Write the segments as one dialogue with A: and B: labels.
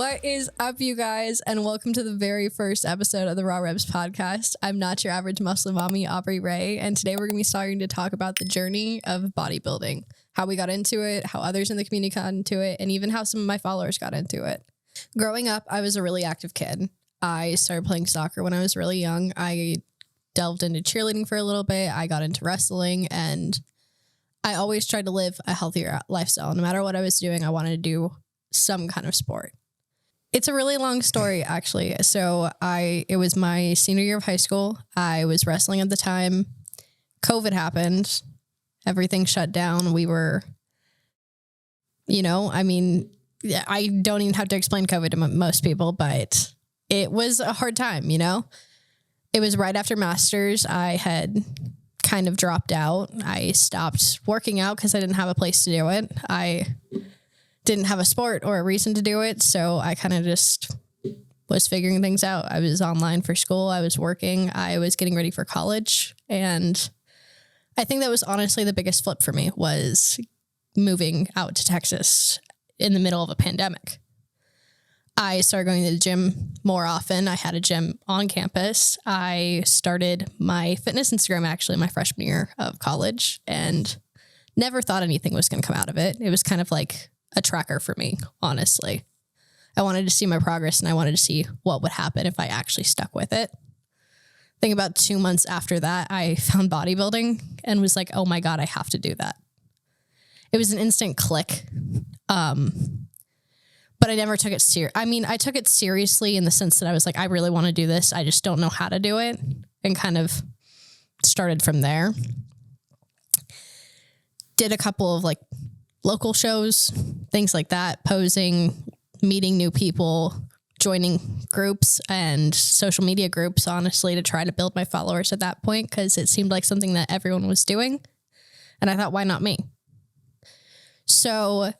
A: What is up, you guys, and welcome to the very first episode of the Raw Rebs podcast. I'm not your average muscle mommy, Aubrey Ray, and today we're going to be starting to talk about the journey of bodybuilding, how we got into it, how others in the community got into it, and even how some of my followers got into it. Growing up, I was a really active kid. I started playing soccer when I was really young. I delved into cheerleading for a little bit. I got into wrestling, and I always tried to live a healthier lifestyle. No matter what I was doing, I wanted to do some kind of sport. It's a really long story, actually. So it was my senior year of high school. I was wrestling at the time. COVID happened. Everything shut down. We were, I don't even have to explain COVID to most people, but it was a hard time, It was right after Masters. I had kind of dropped out. I stopped working out because I didn't have a place to do it. I didn't have a sport or a reason to do it. So I kind of just was figuring things out. I was online for school. I was working. I was getting ready for college. And I think that was honestly the biggest flip for me, was moving out to Texas in the middle of a pandemic. I started going to the gym more often. I had a gym on campus. I started my fitness Instagram actually my freshman year of college and never thought anything was going to come out of it. It was kind of like a tracker for me, honestly. I wanted to see my progress and I wanted to see what would happen if I actually stuck with it. I think about 2 months after that, I found bodybuilding and was like, oh my God, I have to do that. It was an instant click. But I never took it serious. I took it seriously in the sense that I was like, I really want to do this. I just don't know how to do it, and kind of started from there. Did a couple of local shows, things like that, posing, meeting new people, joining groups and social media groups, honestly, to try to build my followers at that point, because it seemed like something that everyone was doing. And I thought, why not me? So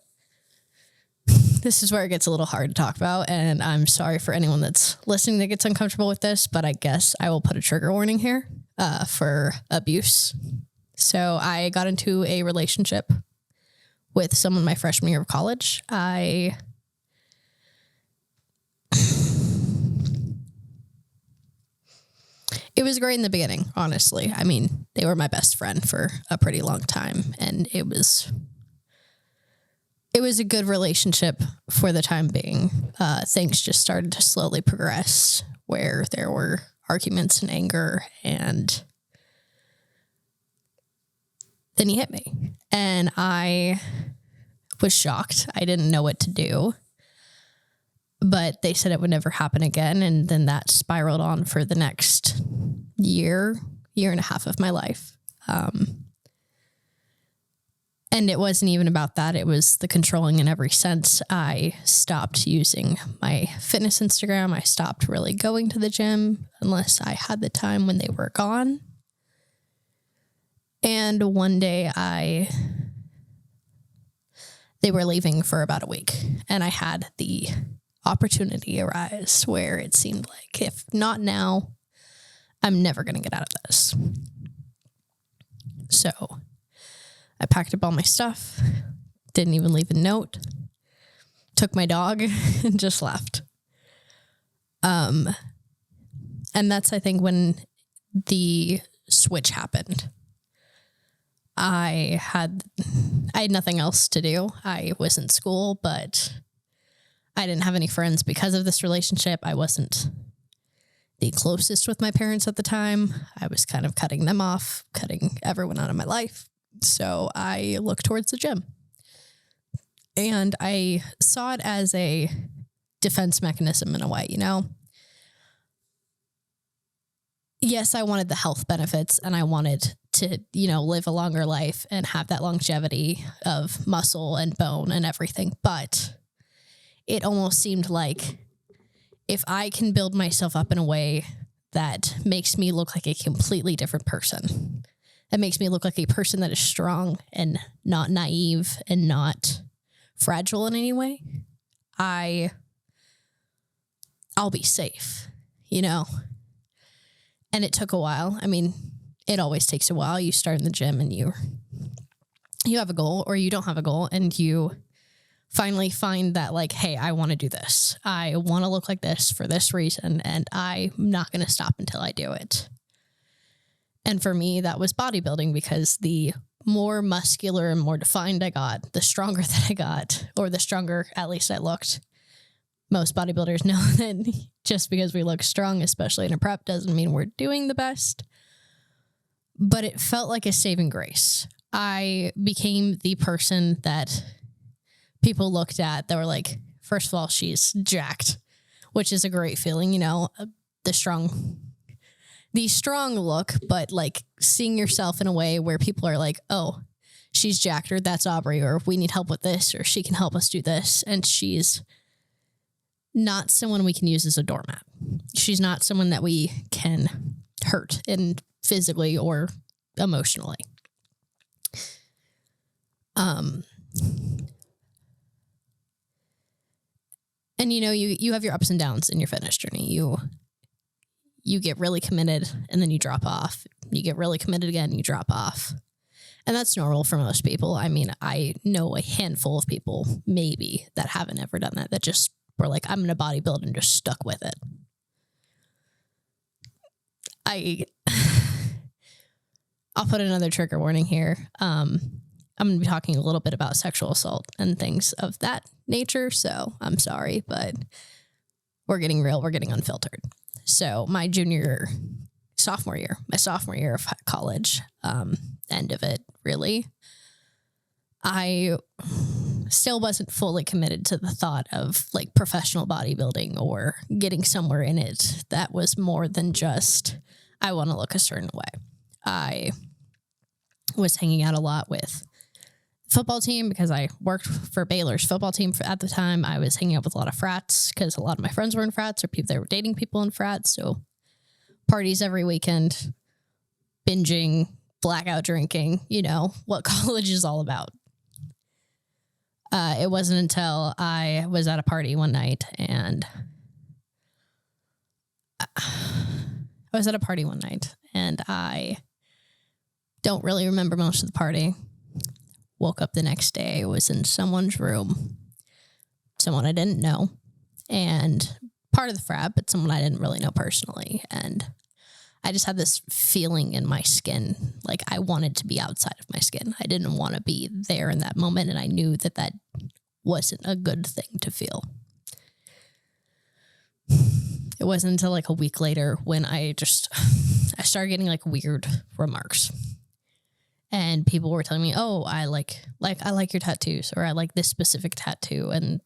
A: this is where it gets a little hard to talk about, and I'm sorry for anyone that's listening that gets uncomfortable with this, but I guess I will put a trigger warning here for abuse. So I got into a relationship with someone my freshman year of college. It was great in the beginning, honestly. They were my best friend for a pretty long time, and it was a good relationship for the time being. Things just started to slowly progress where there were arguments and anger, and then he hit me. And I was shocked. I didn't know what to do. But they said it would never happen again. And then that spiraled on for the next year and a half of my life. And it wasn't even about that. It was the controlling in every sense. I stopped using my fitness Instagram. I stopped really going to the gym unless I had the time when they were gone. And one day they were leaving for about a week, and I had the opportunity arise where it seemed like, if not now, I'm never going to get out of this. So I packed up all my stuff, didn't even leave a note, took my dog and just left. And that's, I think, when the switch happened. I had nothing else to do. I was in school, but I didn't have any friends because of this relationship. I wasn't the closest with my parents at the time. I was kind of cutting them off, cutting everyone out of my life. So I looked towards the gym, and I saw it as a defense mechanism in a way, Yes, I wanted the health benefits, and I wanted to, live a longer life and have that longevity of muscle and bone and everything. But it almost seemed like, if I can build myself up in a way that makes me look like a completely different person, that makes me look like a person that is strong and not naive and not fragile in any way, I'll be safe, And it took a while. It always takes a while. You start in the gym and you have a goal, or you don't have a goal, and you finally find that like, hey, I want to do this. I want to look like this for this reason, and I'm not going to stop until I do it. And for me, that was bodybuilding, because the more muscular and more defined I got, the stronger that I got, or the stronger at least I looked. Most bodybuilders know that just because we look strong, especially in a prep, doesn't mean we're doing the best. But it felt like a saving grace. I became the person that people looked at that were like, first of all, she's jacked, which is a great feeling, you know, the strong look, but like seeing yourself in a way where people are like, oh, she's jacked, or that's Aubrey, or we need help with this, or she can help us do this. And she's not someone we can use as a doormat. She's not someone that we can hurt in physically or emotionally. And you know, you have your ups and downs in your fitness journey. You get really committed and then you drop off. You get really committed again, you drop off. And that's normal for most people. I mean, I know a handful of people maybe that haven't ever done that just were like, I'm going to bodybuild, and just stuck with it. I'll put another trigger warning here. I'm going to be talking a little bit about sexual assault and things of that nature. So I'm sorry, but we're getting real. We're getting unfiltered. So my sophomore year of college, end of it, really, I still wasn't fully committed to the thought of like professional bodybuilding or getting somewhere in it. That was more than just, I want to look a certain way. I was hanging out a lot with football team because I worked for Baylor's football team at the time. I was hanging out with a lot of frats because a lot of my friends were in frats, or people that were dating people in frats. So parties every weekend, binging, blackout drinking, you know, what college is all about. It wasn't until I was at a party one night and I don't really remember most of the party. Woke up the next day, was in someone's room, someone I didn't know, and part of the frat, but someone I didn't really know personally. And I just had this feeling in my skin, like I wanted to be outside of my skin. I didn't want to be there in that moment, and I knew that wasn't a good thing to feel. It wasn't until like a week later when I started getting like weird remarks. And people were telling me, oh, I like your tattoos, or I like this specific tattoo. And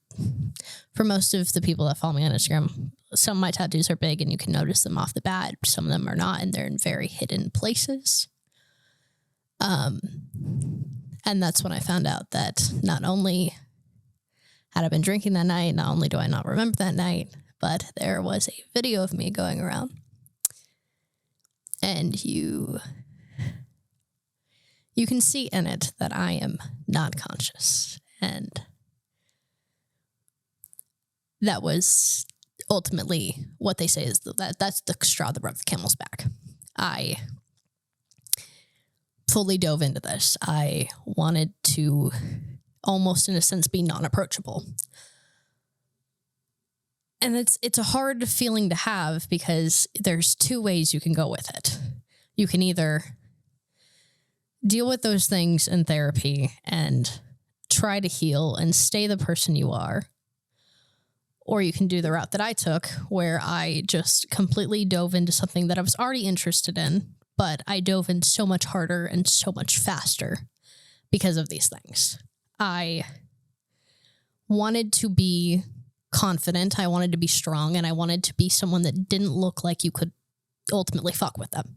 A: for most of the people that follow me on Instagram, some of my tattoos are big and you can notice them off the bat. Some of them are not, and they're in very hidden places. And that's when I found out that not only had I been drinking that night, not only do I not remember that night, but there was a video of me going around. And you can see in it that I am not conscious. And that was ultimately what they say is that's the straw that broke the camel's back. I fully dove into this. I wanted to almost, in a sense, be non-approachable. And it's a hard feeling to have, because there's two ways you can go with it. You can either deal with those things in therapy and try to heal and stay the person you are. Or you can do the route that I took, where I just completely dove into something that I was already interested in, but I dove in so much harder and so much faster because of these things. I wanted to be confident, I wanted to be strong, and I wanted to be someone that didn't look like you could ultimately fuck with them.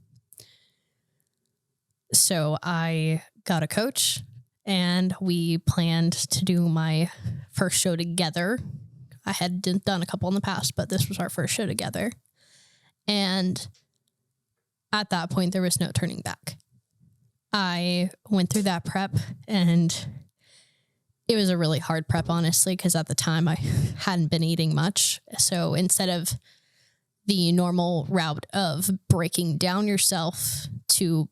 A: So I got a coach, and we planned to do my first show together. I had done a couple in the past, but this was our first show together. And at that point, there was no turning back. I went through that prep, and it was a really hard prep, honestly, because at the time I hadn't been eating much. So instead of the normal route of breaking down yourself to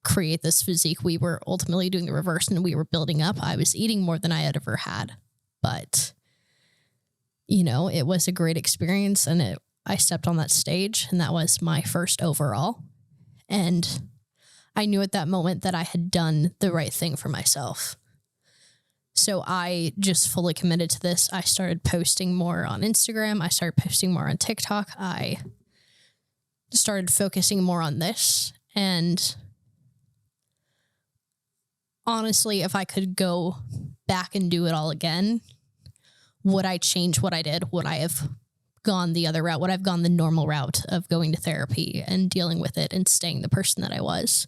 A: create this physique, we were ultimately doing the reverse, and we were building up. I was eating more than I had ever had but it was a great experience, and I stepped on that stage, and that was my first overall. And I knew at that moment that I had done the right thing for myself. So I just fully committed to this. I started posting more on Instagram. I started posting more on TikTok. I started focusing more on this. And honestly, if I could go back and do it all again, would I change what I did? Would I have gone the other route? Would I have gone the normal route of going to therapy and dealing with it and staying the person that I was?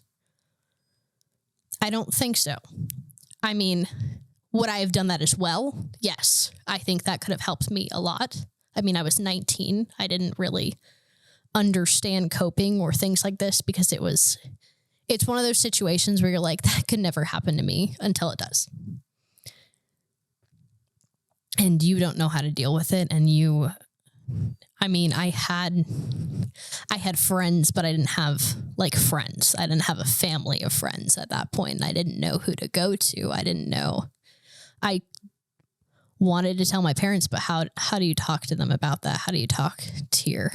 A: I don't think so. I mean, would I have done that as well? Yes. I think that could have helped me a lot. I mean, I was 19. I didn't really understand coping or things like this because it's one of those situations where you're like, that could never happen to me until it does. And you don't know how to deal with it. And I had friends, but I didn't have friends. I didn't have a family of friends at that point. And I didn't know who to go to. I didn't know. I wanted to tell my parents, but how do you talk to them about that? How do you talk to your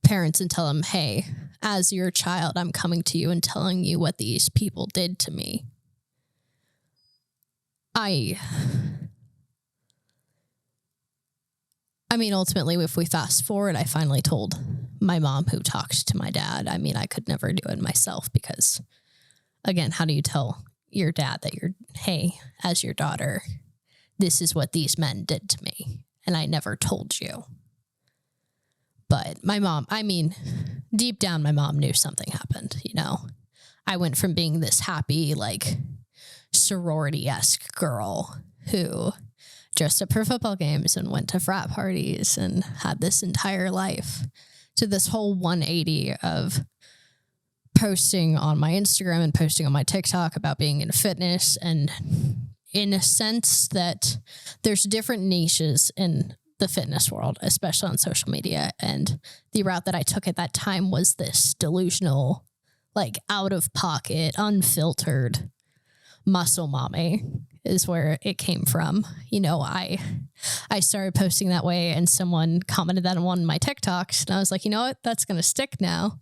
A: parents and tell them, hey, as your child, I'm coming to you and telling you what these people did to me? Ultimately, if we fast forward, I finally told my mom, who talked to my dad. I could never do it myself because, again, how do you tell your dad that hey, as your daughter, this is what these men did to me, and I never told you? But my mom, deep down, my mom knew something happened, I went from being this happy, sorority-esque girl who dressed up for football games and went to frat parties and had this entire life to this whole 180 of posting on my Instagram and posting on my TikTok about being in fitness. And in a sense that there's different niches in the fitness world, especially on social media. And the route that I took at that time was this delusional, out of pocket, unfiltered muscle mommy is where it came from. I started posting that way, and someone commented that on one of my TikToks, and I was like, you know what? That's going to stick now.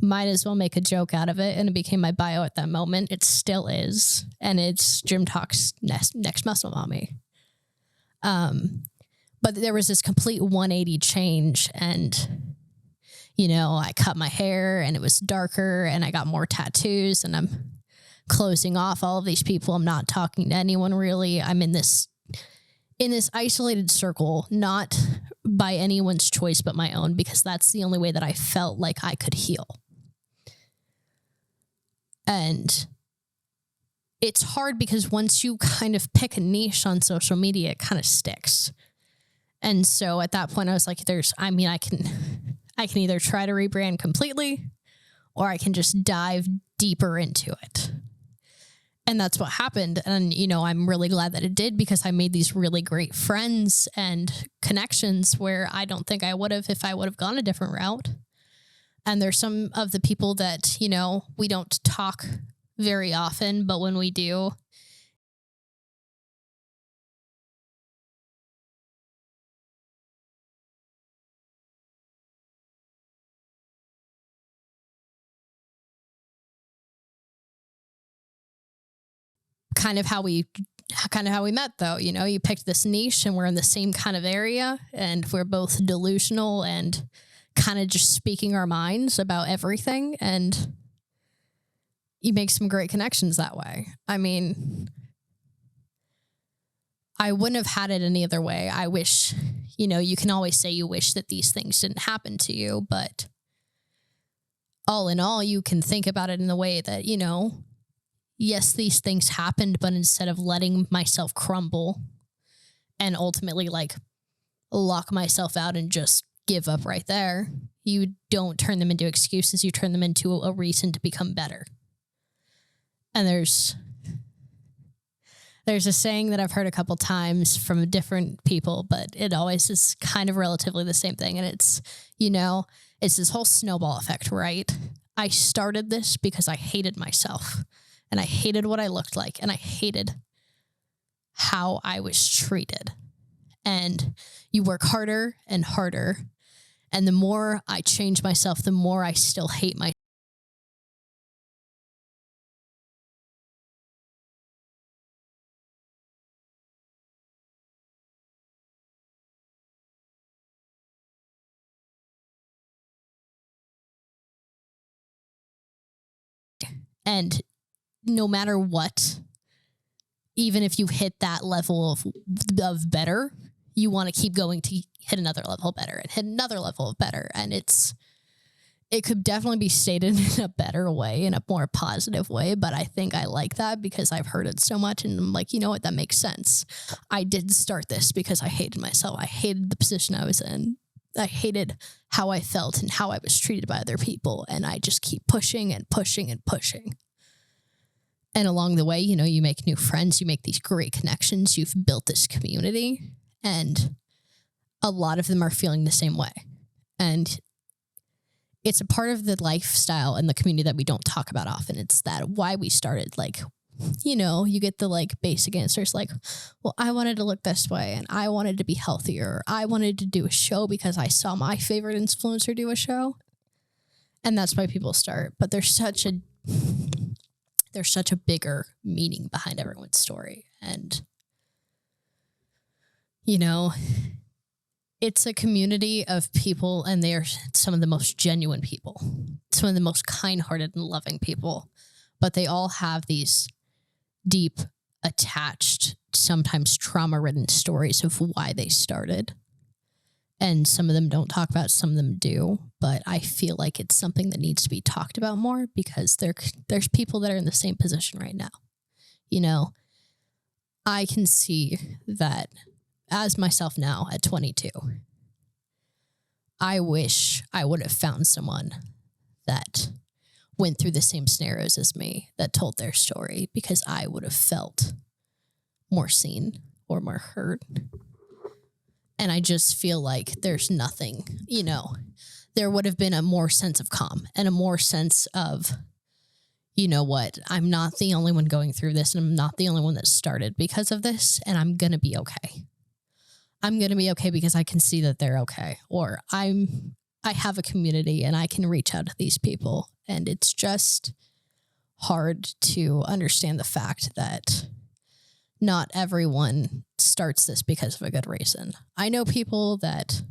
A: Might as well make a joke out of it. And it became my bio at that moment. It still is. And it's Gym Talk's next muscle mommy. But there was this complete 180 change, and, I cut my hair and it was darker, and I got more tattoos, and I'm closing off all of these people. I'm not talking to anyone really. I'm in this isolated circle, not by anyone's choice, but my own, because that's the only way that I felt like I could heal. And it's hard because once you kind of pick a niche on social media, it kind of sticks. And so at that point I was like, I can either try to rebrand completely, or I can just dive deeper into it. And that's what happened. And, I'm really glad that it did, because I made these really great friends and connections where I don't think I would have if I would have gone a different route. And there's some of the people that, we don't talk very often, but when we do, kind of how we met, though. You picked this niche, and we're in the same kind of area, and we're both delusional and kind of just speaking our minds about everything, and you make some great connections that way. I wouldn't have had it any other way. I wish, you can always say you wish that these things didn't happen to you, but all in all, you can think about it in the way that, yes, these things happened, but instead of letting myself crumble and ultimately lock myself out and just give up right there, you don't turn them into excuses. You turn them into a reason to become better. And there's a saying that I've heard a couple times from different people, but it always is kind of relatively the same thing. And it's, it's this whole snowball effect, right? I started this because I hated myself. And I hated what I looked like. And I hated how I was treated. And you work harder and harder. And the more I change myself, the more I still hate myself. And no matter what, even if you hit that level of better, you want to keep going to hit another level better and hit another level of better. And it could definitely be stated in a better way, in a more positive way. But I think I like that because I've heard it so much. And I'm like, you know what? That makes sense. I did start this because I hated myself. I hated the position I was in. I hated how I felt and how I was treated by other people. And I just keep pushing and pushing and pushing. And along the way, you know, you make new friends, you make these great connections, you've built this community, and a lot of them are feeling the same way. And it's a part of the lifestyle and the community that we don't talk about often. It's that why we started. Like, you know, you get the like basic answers like, well, I wanted to look this way and I wanted to be healthier. Or I wanted to do a show because I saw my favorite influencer do a show. And that's why people start. But there's such a bigger meaning behind everyone's story. And, you know, it's a community of people, and they are some of the most genuine people, some of the most kind-hearted and loving people. But they all have these deep, attached, sometimes trauma-ridden stories of why they started. And some of them don't talk about, some of them do. But I feel like it's something that needs to be talked about more because there's people that are in the same position right now. You know, I can see that as myself now at 22, I wish I would have found someone that went through the same scenarios as me that told their story, because I would have felt more seen or more heard. And I just feel like there's nothing, you know, there would have been a more sense of calm and a more sense of, you know what, I'm not the only one going through this, and I'm not the only one that started because of this, and I'm going to be okay. I'm going to be okay because I can see that they're okay. Or I have a community and I can reach out to these people. And it's just hard to understand the fact that not everyone starts this because of a good reason. I know people that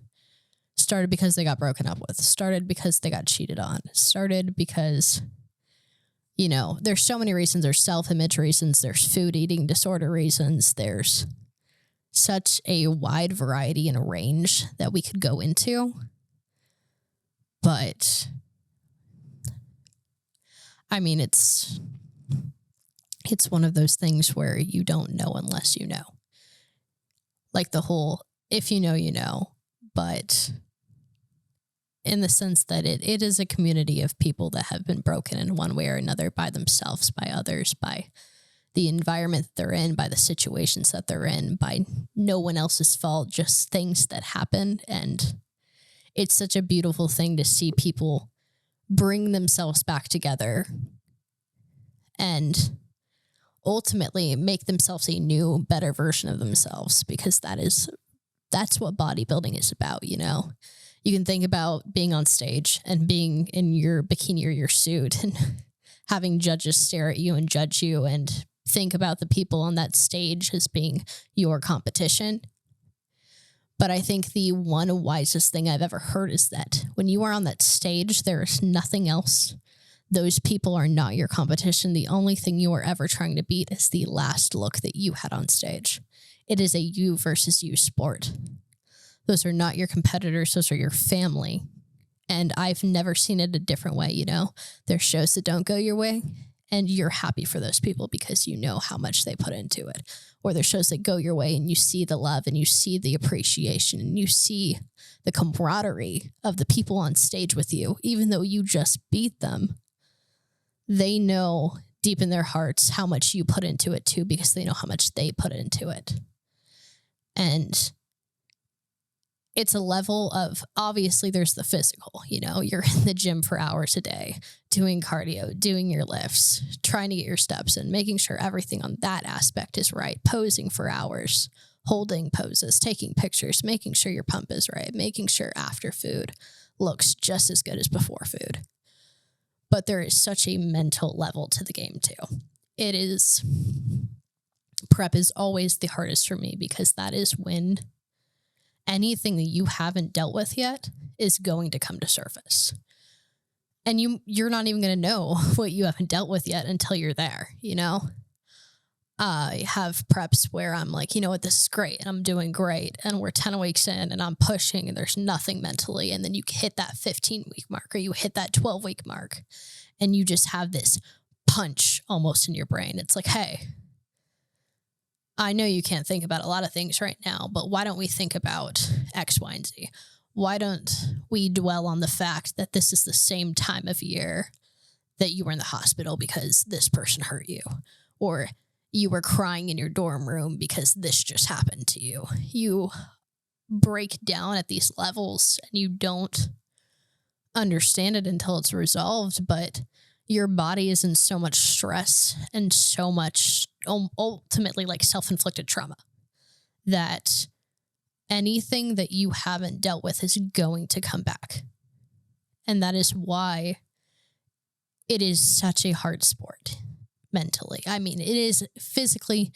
A: started because they got broken up with, started because they got cheated on, started because, you know, there's so many reasons. There's self-image reasons. There's food eating disorder reasons. There's such a wide variety and a range that we could go into. But I mean, it's one of those things where you don't know unless you know. Like the whole, if you know, you know, but in the sense that it is a community of people that have been broken in one way or another by themselves, by others, by the environment that they're in, by the situations that they're in, by no one else's fault, just things that happen. And it's such a beautiful thing to see people bring themselves back together and ultimately make themselves a new, better version of themselves, because that's what bodybuilding is about, you know? You can think about being on stage and being in your bikini or your suit and having judges stare at you and judge you, and think about the people on that stage as being your competition. But I think the one wisest thing I've ever heard is that when you are on that stage, there is nothing else. Those people are not your competition. The only thing you are ever trying to beat is the last look that you had on stage. It is a you versus you sport. Those are not your competitors. Those are your family. And I've never seen it a different way, you know? There's shows that don't go your way, and you're happy for those people because you know how much they put into it. Or there's shows that go your way and you see the love and you see the appreciation and you see the camaraderie of the people on stage with you. Even though you just beat them, they know deep in their hearts how much you put into it too, because they know how much they put into it. And it's a level of, obviously there's the physical, you know, you're in the gym for hours a day, doing cardio, doing your lifts, trying to get your steps in, making sure everything on that aspect is right, posing for hours, holding poses, taking pictures, making sure your pump is right, making sure after food looks just as good as before food. But there is such a mental level to the game too. Prep is always the hardest for me because that is when anything that you haven't dealt with yet is going to come to surface. And you're not even going to know what you haven't dealt with yet until you're there, you know? I have preps where I'm like, you know what, this is great and I'm doing great and we're 10 weeks in and I'm pushing and there's nothing mentally. And then you hit that 15-week mark or you hit that 12-week mark and you just have this punch almost in your brain. It's like, hey, I know you can't think about a lot of things right now, but why don't we think about X, Y, and Z? Why don't we dwell on the fact that this is the same time of year that you were in the hospital because this person hurt you, or you were crying in your dorm room because this just happened to you? You break down at these levels and you don't understand it until it's resolved, but your body is in so much stress and so much ultimately like self-inflicted trauma that anything that you haven't dealt with is going to come back. And that is why it is such a hard sport mentally. I mean, it is physically,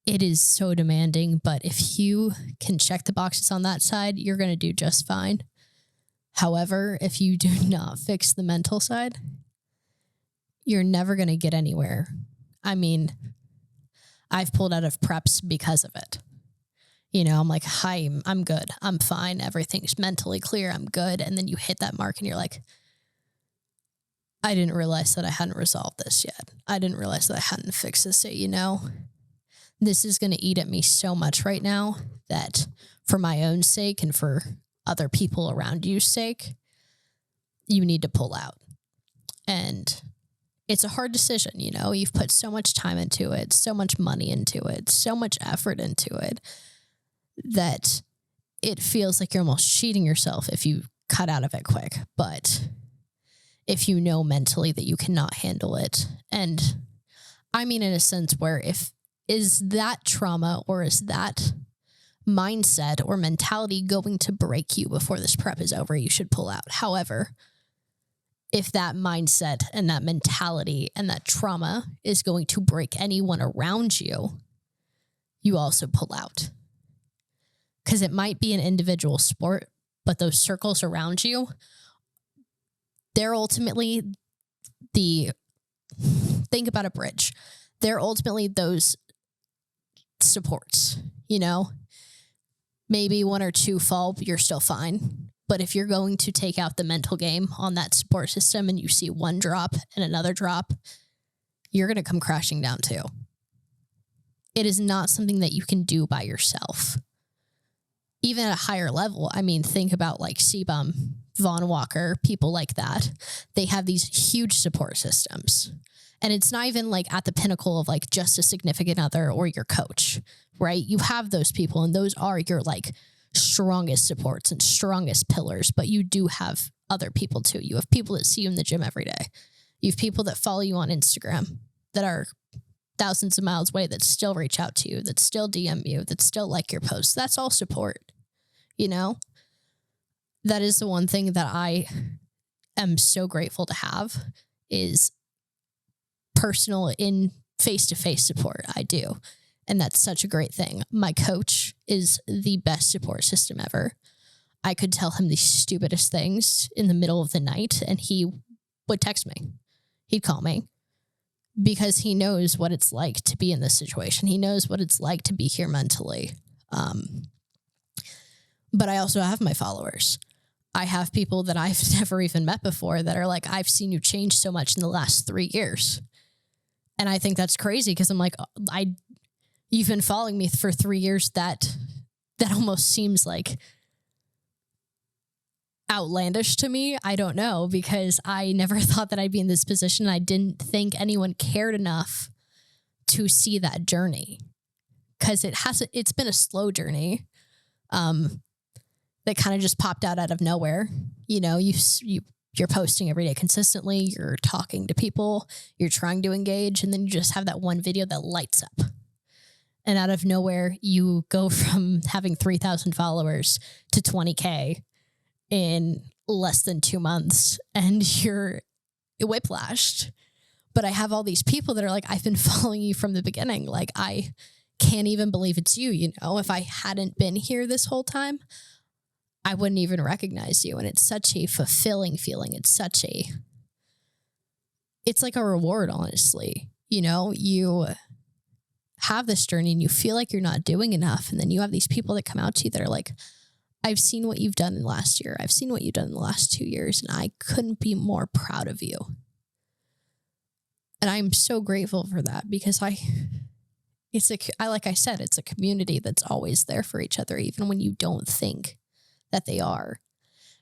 A: it is so demanding, but if you can check the boxes on that side, you're going to do just fine. However, if you do not fix the mental side, you're never going to get anywhere. I mean, I've pulled out of preps because of it. You know, I'm like, hi, I'm good. I'm fine. Everything's mentally clear. I'm good. And then you hit that mark and you're like, I didn't realize that I hadn't resolved this yet. I didn't realize that I hadn't fixed this yet, you know? This is going to eat at me so much right now that for my own sake and for other people around you's sake, you need to pull out. And it's a hard decision, you know? You've put so much time into it, so much money into it, so much effort into it that it feels like you're almost cheating yourself if you cut out of it quick. But if you know mentally that you cannot handle it, and I mean in a sense where is that trauma or is that mindset or mentality going to break you before this prep is over, you should pull out. However, if that mindset and that mentality and that trauma is going to break anyone around you, you also pull out. Because it might be an individual sport, but those circles around you, they're ultimately think about a bridge. They're ultimately those supports, you know? Maybe one or two fall, you're still fine. But if you're going to take out the mental game on that support system and you see one drop and another drop, you're going to come crashing down too. It is not something that you can do by yourself. Even at a higher level, I mean, think about like CBUM, Vaughn Walker, people like that. They have these huge support systems. And it's not even like at the pinnacle of like just a significant other or your coach, right? You have those people and those are your like strongest supports and strongest pillars, but you do have other people too. You have people that see you in the gym every day. You have people that follow you on Instagram that are thousands of miles away that still reach out to you, that still DM you, that still like your posts. That's all support, you know? That is the one thing that I am so grateful to have is personal in face-to-face support. I do. And that's such a great thing. My coach is the best support system ever. I could tell him the stupidest things in the middle of the night and he would text me. He'd call me because he knows what it's like to be in this situation. He knows what it's like to be here mentally. But I also have my followers. I have people that I've never even met before that are like, I've seen you change so much in the last 3 years. And I think that's crazy because I'm like, you've been following me for 3 years. That almost seems like outlandish to me. I don't know, because I never thought that I'd be in this position. I didn't think anyone cared enough to see that journey because it's been a slow journey. that kind of just popped out of nowhere. You know, you're posting every day consistently, you're talking to people, you're trying to engage, and then you just have that one video that lights up. And out of nowhere, you go from having 3,000 followers to 20K in less than 2 months, and you're whiplashed. But I have all these people that are like, I've been following you from the beginning. Like, I can't even believe it's you. You know, if I hadn't been here this whole time, I wouldn't even recognize you. And it's such a fulfilling feeling. It's like a reward, honestly. You know, you have this journey and you feel like you're not doing enough. And then you have these people that come out to you that are like, I've seen what you've done in the last year. I've seen what you've done in the last 2 years, and I couldn't be more proud of you. And I'm so grateful for that, because like I said, it's a community that's always there for each other, even when you don't think that they are.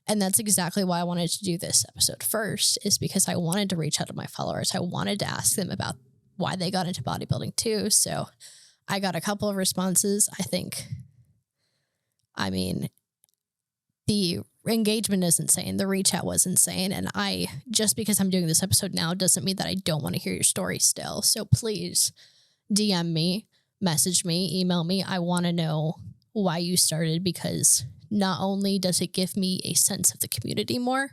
A: And that's exactly why I wanted to do this episode first, is because I wanted to reach out to my followers. I wanted to ask them about why they got into bodybuilding too. So I got a couple of responses. The engagement is insane. The reach out was insane. And just because I'm doing this episode now doesn't mean that I don't want to hear your story still. So please DM me, message me, email me. I want to know why you started, because not only does it give me a sense of the community more,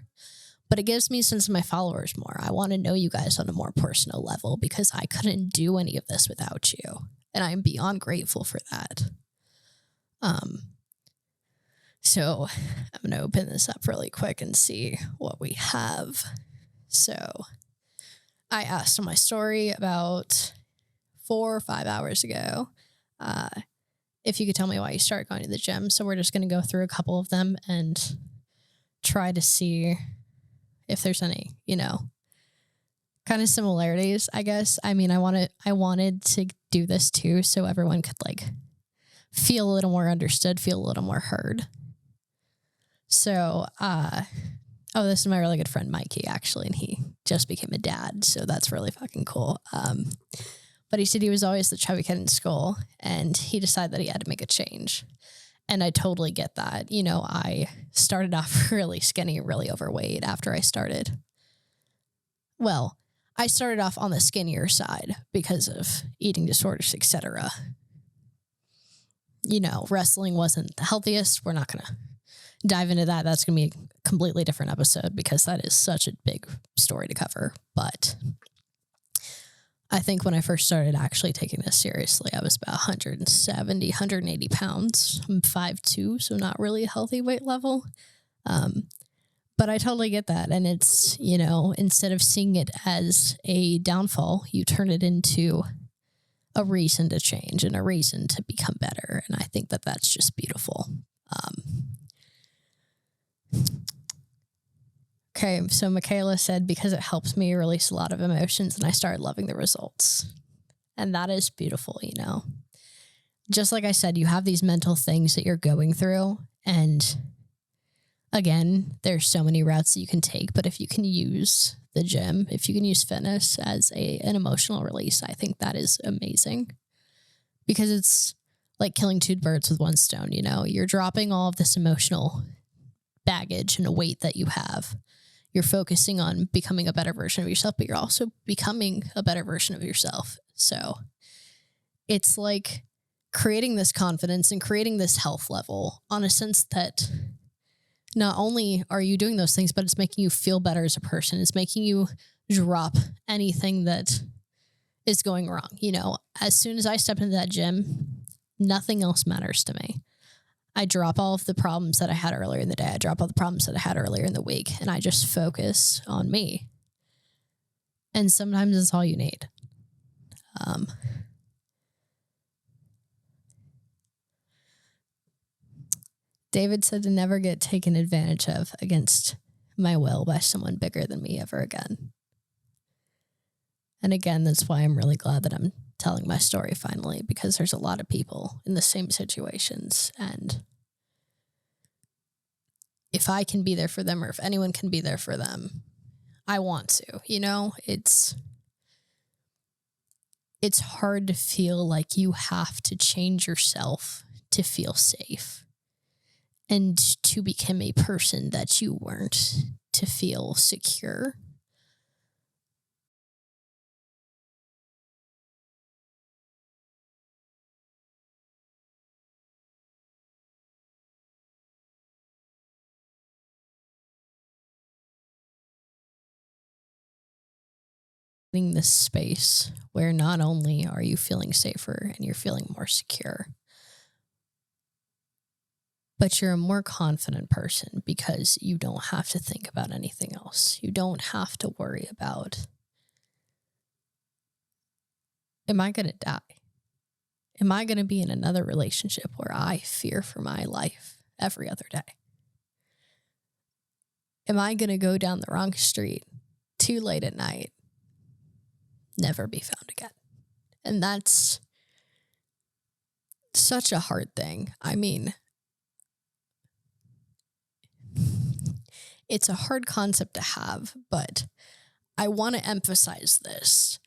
A: but it gives me a sense of my followers more. I want to know you guys on a more personal level, because I couldn't do any of this without you. And I'm beyond grateful for that. So I'm going to open this up really quick and see what we have. So I asked on my story about 4 or 5 hours ago, if you could tell me why you started going to the gym. So we're just going to go through a couple of them and try to see if there's any, kind of similarities, I guess. I mean, I wanted to do this too, so everyone could like feel a little more understood, feel a little more heard. So, this is my really good friend, Mikey, actually, and he just became a dad. So that's really fucking cool. But he said he was always the chubby kid in school, and he decided that he had to make a change. And I totally get that. I started off really skinny, really overweight after I started. Well, I started off on the skinnier side because of eating disorders, etc. Wrestling wasn't the healthiest. We're not going to dive into that. That's going to be a completely different episode, because that is such a big story to cover. But I think when I first started actually taking this seriously, I was about 170, 180 pounds. I'm 5'2", so not really a healthy weight level. But I totally get that. And it's, instead of seeing it as a downfall, you turn it into a reason to change and a reason to become better. And I think that that's just beautiful. Okay, so Michaela said, because it helps me release a lot of emotions and I started loving the results. And that is beautiful, Just like I said, you have these mental things that you're going through. And again, there's so many routes that you can take. But if you can use the gym, if you can use fitness as an emotional release, I think that is amazing. Because it's like killing 2 birds with 1 stone, You're dropping all of this emotional baggage and a weight that you have. You're focusing on becoming a better version of yourself, but you're also becoming a better version of yourself. So it's like creating this confidence and creating this health level on a sense that not only are you doing those things, but it's making you feel better as a person. It's making you drop anything that is going wrong. As soon as I step into that gym, nothing else matters to me. I drop all of the problems that I had earlier in the day. I drop all the problems that I had earlier in the week, and I just focus on me. And sometimes it's all you need. David said to never get taken advantage of against my will by someone bigger than me ever again. And again, that's why I'm really glad that I'm telling my story finally, because there's a lot of people in the same situations. And if I can be there for them, or if anyone can be there for them, I want to, it's hard to feel like you have to change yourself to feel safe. and to become a person that you weren't, to feel secure. This space where not only are you feeling safer and you're feeling more secure, but you're a more confident person because you don't have to think about anything else. You don't have to worry about, am I going to die? Am I going to be in another relationship where I fear for my life every other day? Am I going to go down the wrong street too late at night, never be found again? And that's such a hard thing. I mean, it's a hard concept to have, but I want to emphasize this.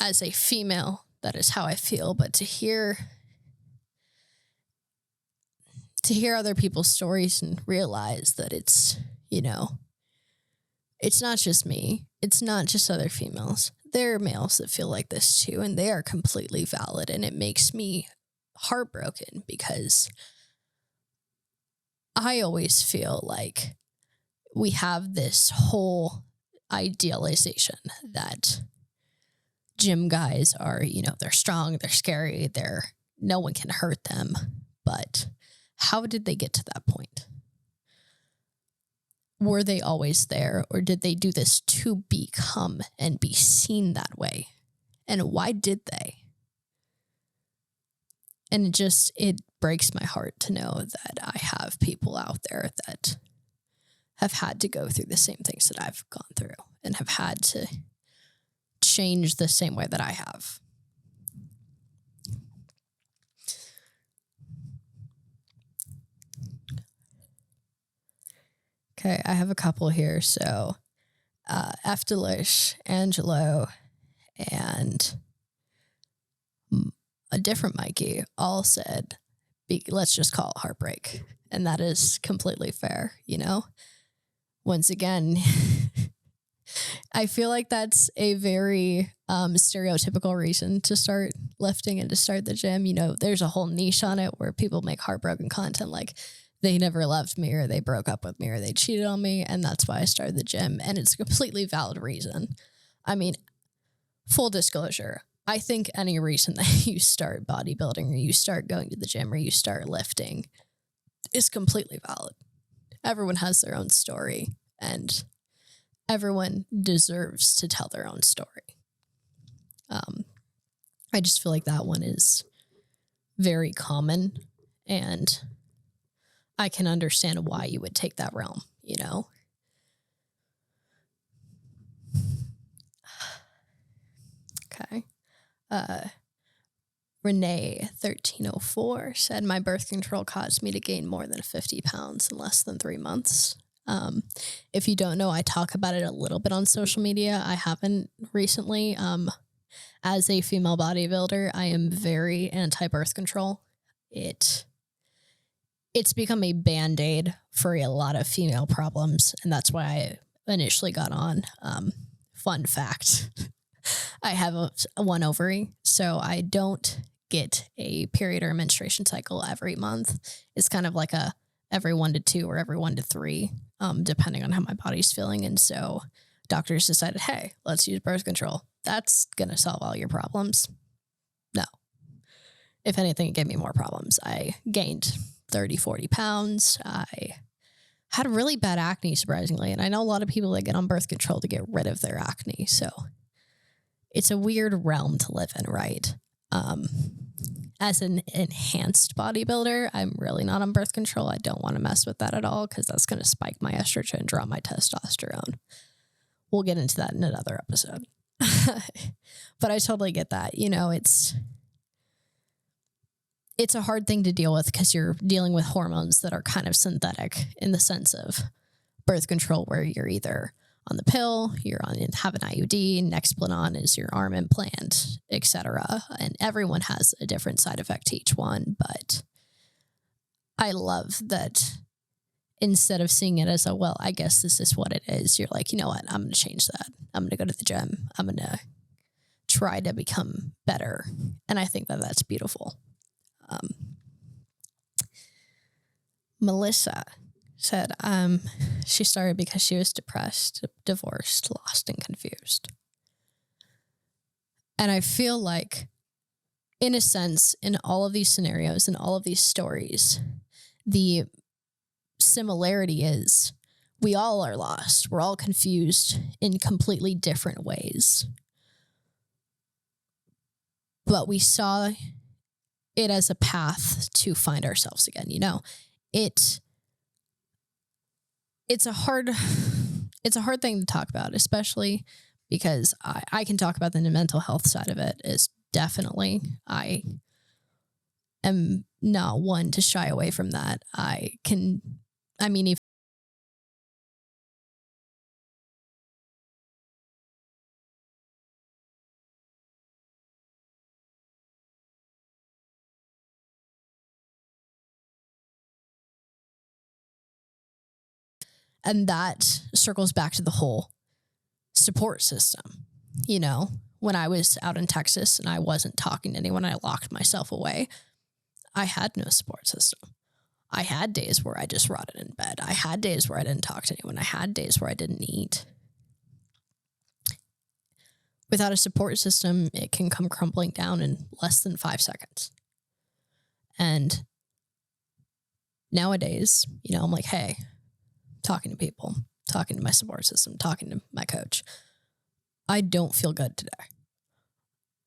A: As a female, that is how I feel, but to hear other people's stories and realize that it's, it's not just me. It's not just other females. There are males that feel like this too, and they are completely valid. And it makes me heartbroken because I always feel like we have this whole idealization that gym guys are, they're strong, they're scary, no one can hurt them. But how did they get to that point? Were they always there, or did they do this to become and be seen that way? And why did they? And it breaks my heart to know that I have people out there that have had to go through the same things that I've gone through and have had to change the same way that I have. Okay, I have a couple here. So, Eftelish, Angelo, and a different Mikey all said, let's just call it heartbreak. And that is completely fair, Once again, I feel like that's a very stereotypical reason to start lifting and to start the gym. There's a whole niche on it where people make heartbroken content like they never loved me, or they broke up with me, or they cheated on me, and that's why I started the gym. And it's a completely valid reason. I mean, full disclosure, I think any reason that you start bodybuilding or you start going to the gym or you start lifting is completely valid. Everyone has their own story, and everyone deserves to tell their own story. I just feel like that one is very common, and I can understand why you would take that realm, Okay. Renee 1304 said, my birth control caused me to gain more than 50 pounds in less than 3 months. If you don't know, I talk about it a little bit on social media. I haven't recently. As a female bodybuilder, I am very anti-birth control. It's become a Band-Aid for a lot of female problems, and that's why I initially got on. Fun fact, I have one ovary, so I don't get a period or a menstruation cycle every month. It's kind of like every 1 to 2 or every 1 to 3, depending on how my body's feeling. And so doctors decided, hey, let's use birth control. That's going to solve all your problems. No. If anything, it gave me more problems. I gained 30, 40 pounds. I had really bad acne, surprisingly. And I know a lot of people that get on birth control to get rid of their acne. So it's a weird realm to live in, right? As an enhanced bodybuilder, I'm really not on birth control. I don't want to mess with that at all because that's going to spike my estrogen, drop my testosterone. We'll get into that in another episode. But I totally get that. It's a hard thing to deal with because you're dealing with hormones that are kind of synthetic in the sense of birth control, where you're either on the pill, have an IUD, Nexplanon is your arm implant, etc. And everyone has a different side effect to each one. But I love that instead of seeing it as well, I guess this is what it is. You're like, you know what? I'm going to change that. I'm going to go to the gym. I'm going to try to become better. And I think that that's beautiful. Melissa said she started because she was depressed, divorced, lost, and confused. And I feel like, in a sense, in all of these scenarios and all of these stories, the similarity is we all are lost. We're all confused in completely different ways. But we saw it as a path to find ourselves again. You know, it's a hard thing to talk about, especially because I can talk about the mental health side of it. Is definitely, I am not one to shy away from that. And that circles back to the whole support system. You know, when I was out in Texas and I wasn't talking to anyone, I locked myself away. I had no support system. I had days where I just rotted in bed. I had days where I didn't talk to anyone. I had days where I didn't eat. Without a support system, it can come crumbling down in less than 5 seconds. And nowadays, you know, I'm like, hey, talking to people, talking to my support system, talking to my coach. I don't feel good today.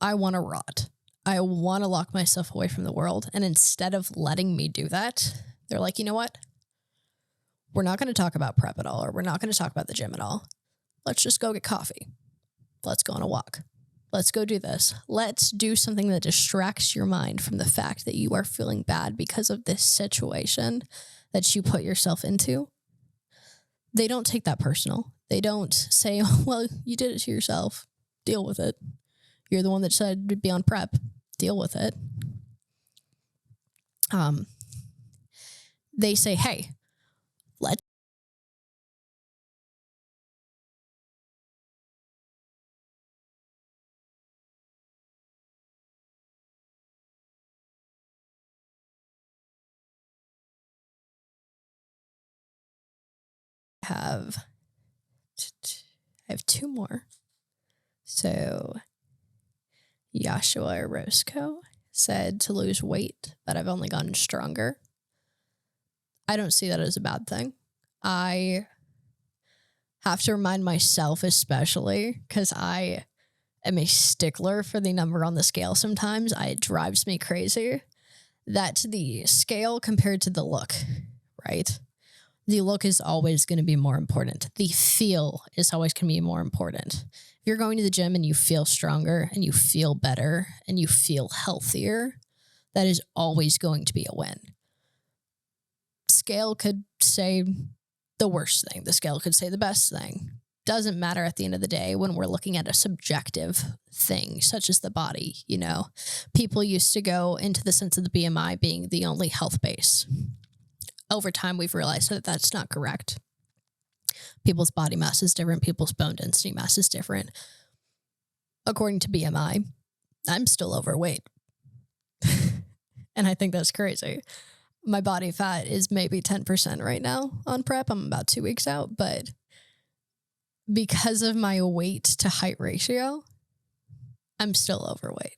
A: I want to rot. I want to lock myself away from the world. And instead of letting me do that, they're like, you know what? We're not going to talk about prep at all, or we're not going to talk about the gym at all. Let's just go get coffee. Let's go on a walk. Let's go do this. Let's do something that distracts your mind from the fact that you are feeling bad because of this situation that you put yourself into. They don't take that personal. They don't say, well, you did it to yourself. Deal with it. You're the one that decided to be on prep. Deal with it. They say, hey, let's I have 2 more. So Joshua Roscoe said to lose weight, but I've only gotten stronger. I don't see that as a bad thing. I have to remind myself, especially because I am a stickler for the number on the scale sometimes. It drives me crazy that the scale compared to the look, right? The look is always going to be more important. The feel is always going to be more important. If you're going to the gym and you feel stronger and you feel better and you feel healthier, that is always going to be a win. Scale could say the worst thing. The scale could say the best thing. Doesn't matter at the end of the day when we're looking at a subjective thing, such as the body, you know. People used to go into the sense of the BMI being the only health base. Over time, we've realized that that's not correct. People's body mass is different. People's bone density mass is different. According to BMI, I'm still overweight. And I think that's crazy. My body fat is maybe 10% right now on prep. I'm about 2 weeks out, but because of my weight to height ratio, I'm still overweight.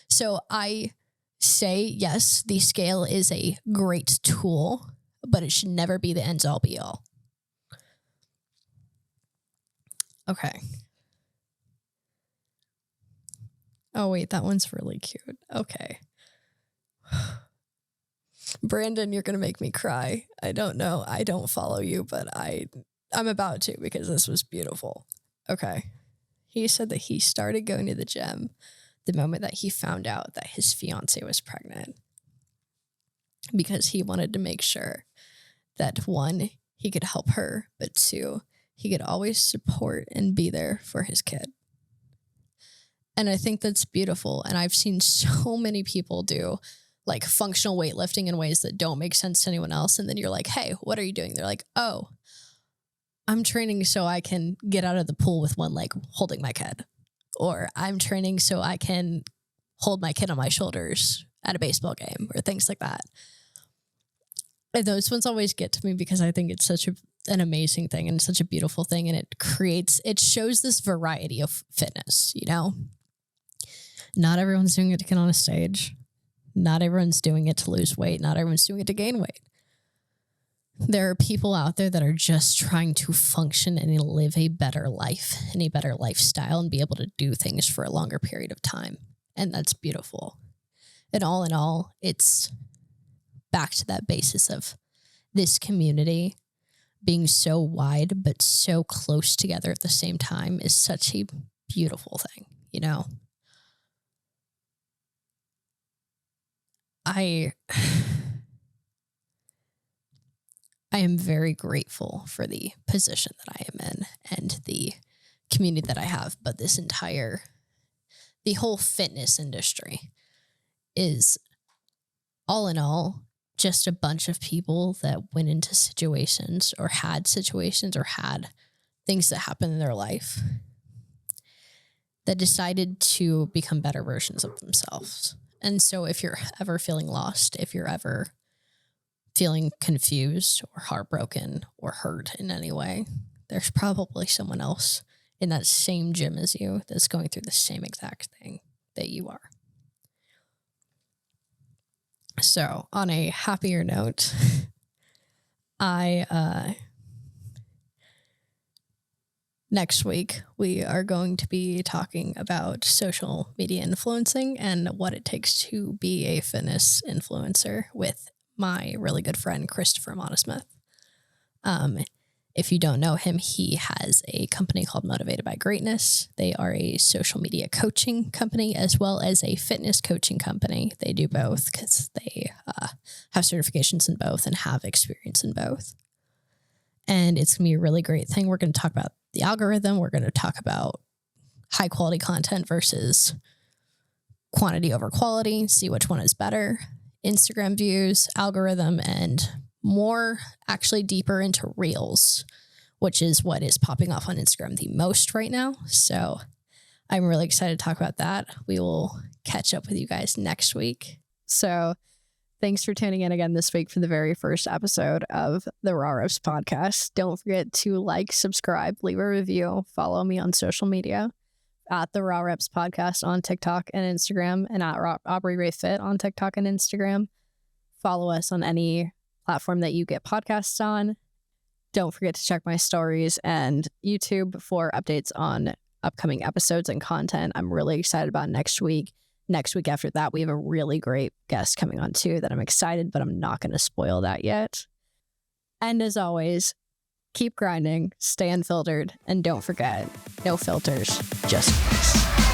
A: So I say, yes, the scale is a great tool, but it should never be the ends all be all. Okay. Oh, wait, that one's really cute. Okay. Brandon, you're going to make me cry. I don't know. I don't follow you, but I'm about to because this was beautiful. Okay. He said that he started going to the gym the moment that he found out that his fiance was pregnant because he wanted to make sure that 1, he could help her, but 2, he could always support and be there for his kid. And I think that's beautiful. And I've seen so many people do like functional weightlifting in ways that don't make sense to anyone else. And then you're like, hey, what are you doing? They're like, oh, I'm training so I can get out of the pool with one leg holding my kid. Or I'm training so I can hold my kid on my shoulders at a baseball game or things like that. And those ones always get to me because I think it's such an amazing thing and such a beautiful thing. And it shows this variety of fitness, you know? Not everyone's doing it to get on a stage. Not everyone's doing it to lose weight. Not everyone's doing it to gain weight. There are people out there that are just trying to function and live a better life and a better lifestyle and be able to do things for a longer period of time. And that's beautiful. And all in all, it's back to that basis of this community being so wide but so close together at the same time is such a beautiful thing, you know? I am very grateful for the position that I am in and the community that I have, but the whole fitness industry is, all in all, just a bunch of people that went into situations or had things that happened in their life that decided to become better versions of themselves. And so if you're ever feeling lost, if you're ever feeling confused or heartbroken or hurt in any way, there's probably someone else in that same gym as you that's going through the same exact thing that you are. So on a happier note, next week, we are going to be talking about social media influencing and what it takes to be a fitness influencer with my really good friend, Christopher Monosmith. If you don't know him, he has a company called Motivated by Greatness. They are a social media coaching company as well as a fitness coaching company. They do both because they have certifications in both and have experience in both. And it's going to be a really great thing. We're going to talk about the algorithm. We're going to talk about high quality content versus quantity over quality, see which one is better, Instagram views, algorithm, and more actually deeper into Reels, which is what is popping off on Instagram the most right now. So I'm really excited to talk about that. We will catch up with you guys next week. So thanks for tuning in again this week for the very first episode of the Raw Reps podcast. Don't forget to like, subscribe, leave a review, follow me on social media at the Raw Reps podcast on TikTok and Instagram, and at Aubrey Ray Fit on TikTok and Instagram. Follow us on any platform that you get podcasts on. Don't forget to check my stories and YouTube for updates on upcoming episodes and content. I'm really excited about next week. Next week after that, we have a really great guest coming on too that I'm excited, but I'm not going to spoil that yet. And as always, keep grinding, stay unfiltered, and don't forget, no filters, just facts.